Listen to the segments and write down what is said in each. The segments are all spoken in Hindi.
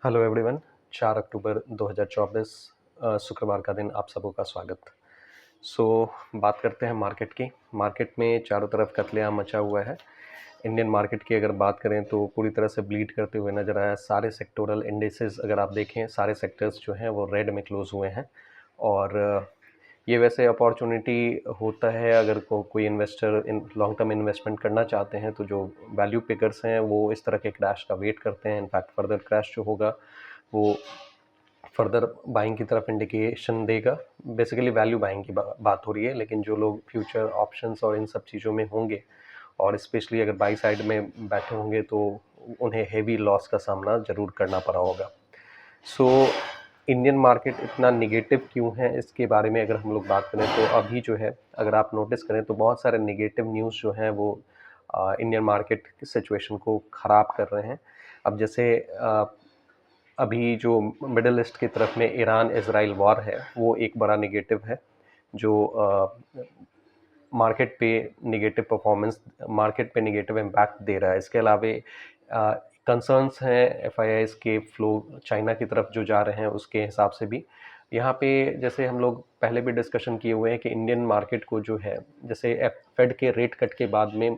Hello everyone. 4 अक्टूबर 2024 शुक्रवार का दिन आप सबों का स्वागत। सो बात करते हैं मार्केट की। मार्केट में चारों तरफ कत्लेआम मचा हुआ है। इंडियन मार्केट की अगर बात करें तो पूरी तरह से ब्लीड करते हुए नजर आया। सारे सेक्टोरल इंडिसेस अगर आप देखें, सारे सेक्टर्स जो हैं वो रेड में क्लोज हुए हैं। और ये वैसे अपॉर्चुनिटी होता है अगर कोई investor in long term investment करना चाहते हैं, तो जो वैल्यू पिकर्स हैं वो इस तरह के क्रैश का वेट करते हैं। इनफैक्ट फर्दर क्रैश जो होगा वो फर्दर बाइंग की तरफ इंडिकेशन देगा। बेसिकली वैल्यू बाइंग की बात हो रही है, लेकिन जो लोग फ्यूचर ऑप्शंस और इन सब चीज़ों में होंगे और स्पेशली अगर बाई साइड में बैठे होंगे तो उन्हें हेवी लॉस का सामना जरूर करना पड़ा होगा। सो इंडियन मार्केट इतना निगेटिव क्यों है, इसके बारे में अगर हम लोग बात करें तो अभी जो है, अगर आप नोटिस करें तो बहुत सारे निगेटिव न्यूज़ जो हैं वो इंडियन मार्केट की सिचुएशन को ख़राब कर रहे हैं। अब जैसे अभी जो मिडिल ईस्ट की तरफ में ईरान इजराइल वॉर है, वो एक बड़ा निगेटिव है जो मार्केट पे निगेटिव परफॉर्मेंस, मार्केट पे निगेटिव इम्पैक्ट दे रहा है। इसके अलावा कंसर्न्स हैं एफआईआईज के फ्लो चाइना की तरफ जो जा रहे हैं उसके हिसाब से भी। यहाँ पे जैसे हम लोग पहले भी डिस्कशन किए हुए हैं कि इंडियन मार्केट को जो है, जैसे फेड के रेट कट के बाद में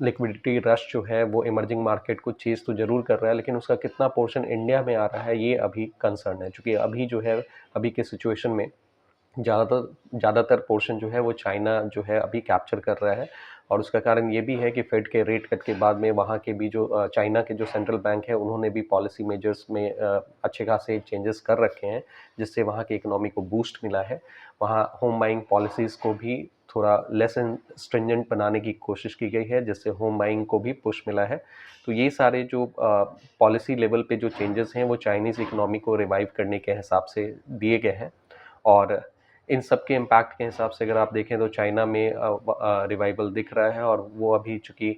लिक्विडिटी रश जो है वो इमर्जिंग मार्केट को चीज़ तो जरूर कर रहा है, लेकिन उसका कितना पोर्शन इंडिया में आ रहा है ये अभी कंसर्न है। क्योंकि अभी जो है, अभी के सिचुएशन में ज़्यादातर पोर्शन जो है वो चाइना जो है अभी कैप्चर कर रहा है। और उसका कारण ये भी है कि फेड के रेट कट के बाद में वहाँ के भी जो चाइना के जो सेंट्रल बैंक है उन्होंने भी पॉलिसी मेजर्स में अच्छे खासे चेंजेस कर रखे हैं, जिससे वहाँ की इकोनॉमी को बूस्ट मिला है। वहाँ होम बाइंग पॉलिसीज़ को भी थोड़ा लेस स्ट्रिंजेंट बनाने की कोशिश की गई है, जिससे होम बाइंग को भी पुश मिला है। तो ये सारे जो पॉलिसी लेवल पे जो चेंजेस हैं वो चाइनीज़ इकोनॉमी को रिवाइव करने के हिसाब से दिए गए हैं। और इन सब के इम्पैक्ट के हिसाब से अगर आप देखें तो चाइना में रिवाइवल दिख रहा है, और वो अभी चूँकि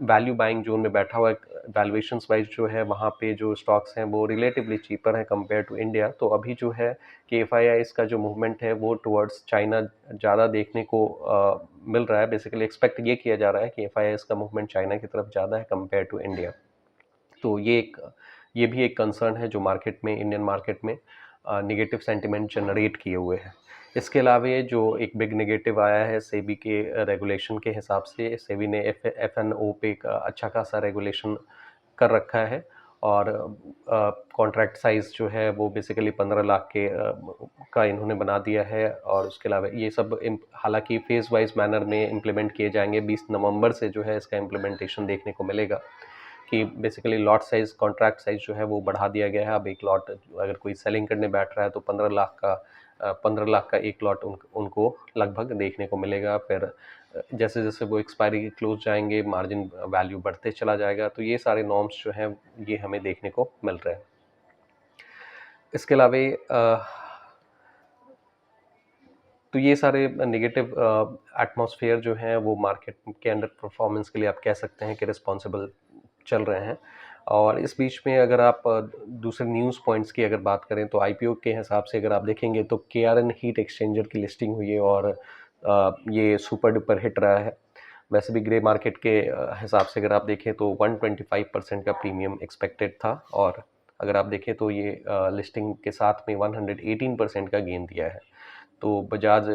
वैल्यू बाइंग जोन में बैठा हुआ है, वैल्यूएशंस वाइज जो है वहाँ पे जो स्टॉक्स हैं वो रिलेटिवली चीपर हैं कंपेयर टू इंडिया। तो अभी जो है कि एफआईआईज का जो मूवमेंट है वो टुवर्ड्स चाइना ज़्यादा देखने को मिल रहा है। बेसिकली एक्सपेक्ट ये किया जा रहा है कि एफआईआईज का मूवमेंट चाइना की तरफ ज़्यादा है कंपेयर टू इंडिया। तो ये भी एक कंसर्न है जो मार्केट में, इंडियन मार्केट में निगेटिव सेंटिमेंट जनरेट किए हुए हैं। इसके अलावा जो एक बिग नेगेटिव आया है सेबी के रेगुलेशन के हिसाब से, सेबी ने एफएनओ पे एक अच्छा खासा रेगुलेशन कर रखा है। और कॉन्ट्रैक्ट साइज जो है वो बेसिकली 15 लाख के का इन्होंने बना दिया है। और उसके अलावा ये सब हालांकि फेज वाइज मैनर में इम्प्लीमेंट किए जाएंगे। 20 नवंबर से जो है इसका इम्प्लीमेंटेशन देखने को मिलेगा कि basically lot size, contract size जो है वो बढ़ा दिया गया है। अब एक लॉट अगर कोई सेलिंग करने बैठ रहा है तो 15 लाख का एक लॉट उनको लगभग देखने को मिलेगा। फिर जैसे जैसे वो एक्सपायरी के क्लोज जाएंगे मार्जिन वैल्यू बढ़ते चला जाएगा। तो ये सारे नॉर्म्स जो हैं ये हमें देखने को मिल रहे हैं। इसके अलावा तो ये सारे नेगेटिव एटमॉस्फेयर जो हैं वो मार्केट के अंडर परफॉर्मेंस के लिए आप कह सकते हैं कि रिस्पॉन्सिबल चल रहे हैं। और इस बीच में अगर आप दूसरे न्यूज़ पॉइंट्स की अगर बात करें तो आईपीओ के हिसाब से अगर आप देखेंगे तो केआरएन हीट एक्सचेंजर की लिस्टिंग हुई है, और ये सुपर डुपर हिट रहा है। वैसे भी ग्रे मार्केट के हिसाब से अगर आप देखें तो 125% का प्रीमियम एक्सपेक्टेड था, और अगर आप देखें तो ये लिस्टिंग के साथ में 118% का गेन दिया है। तो बजाज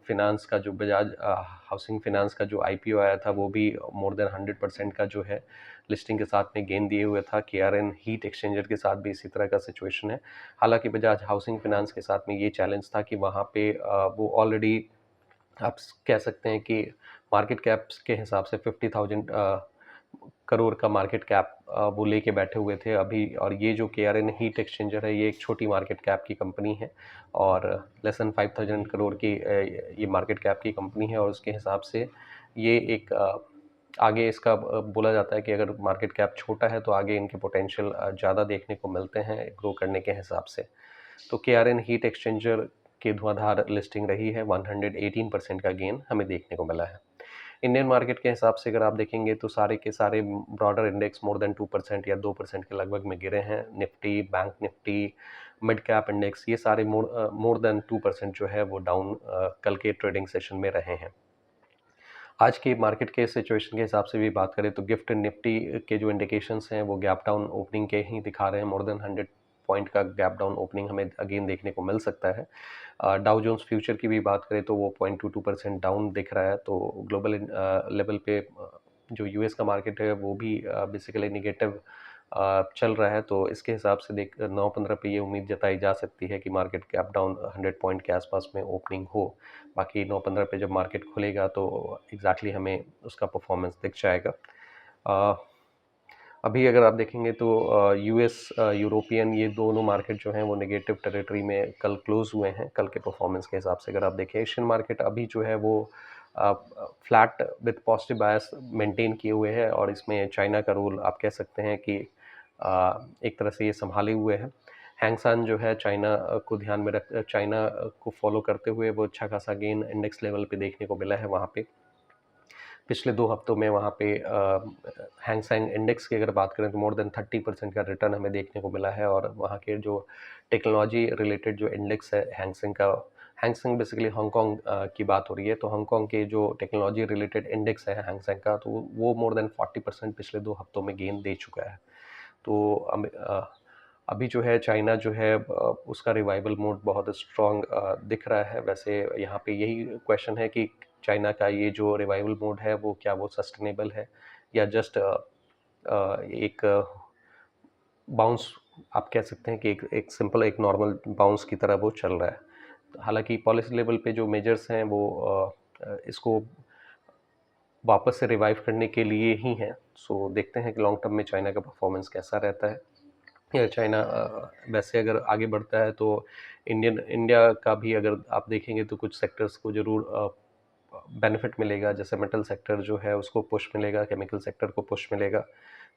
फिनांस का जो बजाज हाउसिंग फिनांस का जो आईपीओ आया था वो भी मोर देन 100% का जो है लिस्टिंग के साथ में गेन दिए हुए था। केआरएन हीट एक्सचेंजर के साथ भी इसी तरह का सिचुएशन है। हालांकि बजाज हाउसिंग फिनांस के साथ में ये चैलेंज था कि वहाँ पे वो ऑलरेडी आप कह सकते हैं कि मार्केट कैप्स के हिसाब से 50,000 करोड़ का मार्केट कैप वो लेके बैठे हुए थे अभी। और ये जो केआरएन हीट एक्सचेंजर है ये एक छोटी मार्केट कैप की कंपनी है, और लेस देन 5,000 करोड़ की ये मार्केट कैप की कंपनी है। और उसके हिसाब से ये एक आगे इसका बोला जाता है कि अगर मार्केट कैप छोटा है तो आगे इनके पोटेंशियल ज़्यादा देखने को मिलते हैं ग्रो करने के हिसाब से। तो केआरएन हीट एक्सचेंजर की धुआंधार लिस्टिंग रही है, 118% का गेन हमें देखने को मिला है। इंडियन मार्केट के हिसाब से अगर आप देखेंगे तो सारे के सारे ब्रॉडर इंडेक्स मोर देन 2% या 2% के लगभग में गिरे हैं। Nifty, bank Nifty, mid cap index, ये सारे मोर देन 2% जो है वो डाउन कल के ट्रेडिंग सेशन में रहे हैं। आज की मार्केट के सिचुएशन के हिसाब से भी बात करें तो गिफ्ट निफ्टी के जो इंडिकेशंस हैं वो गैप डाउन ओपनिंग के ही दिखा रहे हैं। मोर देन 100 पॉइंट का गैप डाउन ओपनिंग हमें अगेन देखने को मिल सकता है। डाउ जोन्स फ्यूचर की भी बात करें तो वो 0.22% डाउन दिख रहा है। तो ग्लोबल लेवल पे जो यूएस का मार्केट है वो भी बेसिकली निगेटिव चल रहा है। तो इसके हिसाब से 9-15 पे ये उम्मीद जताई जा सकती है कि मार्केट गैप डाउन 100 पॉइंट के आसपास में ओपनिंग हो। बाकी 9-15 पे जब मार्केट खुलेगा तो एग्जैक्टली हमें उसका परफॉर्मेंस दिख जाएगा। अभी अगर आप देखेंगे तो यूएस यूरोपियन ये दोनों मार्केट जो हैं वो नेगेटिव टेरिटरी में कल क्लोज हुए हैं। कल के परफॉर्मेंस के हिसाब से अगर आप देखें, एशियन मार्केट अभी जो है वो flat with positive bias maintain किए हुए है और इसमें चाइना का रोल आप कह सकते हैं कि एक तरह से ये संभाले हुए है। हैंगसेन जो है चाइना को ध्यान में रख चाइना को फॉलो करते हुए वो अच्छा खासा गेन इंडेक्स लेवल पे देखने को मिला है। वहाँ पे पिछले 2 हफ्तों में वहाँ पे हैंग सेंग इंडेक्स की अगर बात करें तो मोर देन 30% का रिटर्न हमें देखने को मिला है। और वहाँ के जो टेक्नोलॉजी रिलेटेड जो इंडेक्स है हैंग सेंग का, हैंग सेंग बेसिकली हांगकांग की बात हो रही है, तो हांगकांग के जो टेक्नोलॉजी रिलेटेड इंडेक्स है हैंग सेंग का, तो वो मोर देन 40% पिछले 2 हफ्तों में गेन दे चुका है। तो अभी जो है चाइना जो है उसका रिवाइवल मोड बहुत स्ट्रॉन्ग दिख रहा है। वैसे यहाँ पे यही क्वेश्चन है कि चाइना का ये जो रिवाइवल मोड है वो क्या वो सस्टेनेबल है या जस्ट एक बाउंस आप कह सकते हैं कि एक सिंपल एक नॉर्मल बाउंस की तरह वो चल रहा है। हालांकि पॉलिसी लेवल पे जो मेजर्स हैं वो इसको वापस से रिवाइव करने के लिए ही हैं। सो देखते हैं कि लॉन्ग टर्म में चाइना का परफॉर्मेंस कैसा रहता है। या चाइना वैसे अगर आगे बढ़ता है तो इंडिया का भी अगर आप देखेंगे तो कुछ सेक्टर्स को ज़रूर बेनिफिट मिलेगा। जैसे मेटल सेक्टर जो है उसको पुश मिलेगा, केमिकल सेक्टर को पुश मिलेगा।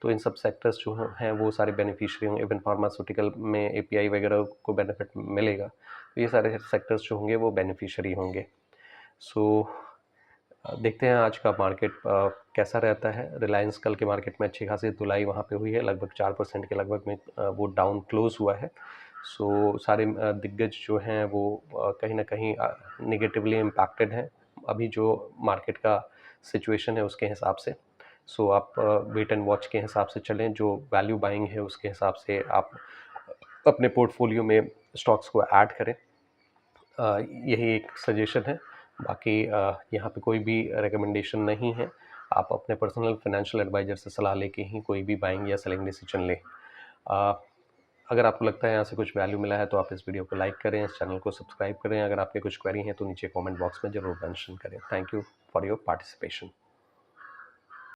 तो इन सब सेक्टर्स जो हैं वो सारे बेनिफिशियरी होंगे। इवन फार्मास्यूटिकल में एपीआई वगैरह को बेनिफिट मिलेगा, तो ये सारे सेक्टर्स जो होंगे वो बेनिफिशियरी होंगे। सो देखते हैं आज का मार्केट कैसा रहता है। रिलायंस कल के मार्केट में अच्छी खासी धुलाई वहाँ पे हुई है, लगभग 4% के लगभग में वो डाउन क्लोज हुआ है। सो सारे दिग्गज जो हैं वो कहीं ना कहीं निगेटिवली इम्पैक्टेड हैं अभी जो मार्केट का सिचुएशन है उसके हिसाब से। सो आप वेट एंड वॉच के हिसाब से चलें, जो वैल्यू बाइंग है उसके हिसाब से आप अपने पोर्टफोलियो में स्टॉक्स को ऐड करें। यही एक सजेशन है। बाकी यहाँ पे कोई भी रिकमेंडेशन नहीं है। आप अपने पर्सनल फाइनेंशियल एडवाइजर से सलाह लेके ही कोई भी बाइंग या सेलिंग डिसीजन लें। अगर आपको लगता है यहाँ से कुछ वैल्यू मिला है तो आप इस वीडियो को लाइक करें, इस चैनल को सब्सक्राइब करें। अगर आपके कुछ क्वेरी हैं तो नीचे कमेंट बॉक्स में ज़रूर मेंशन करें। Thank you for your participation.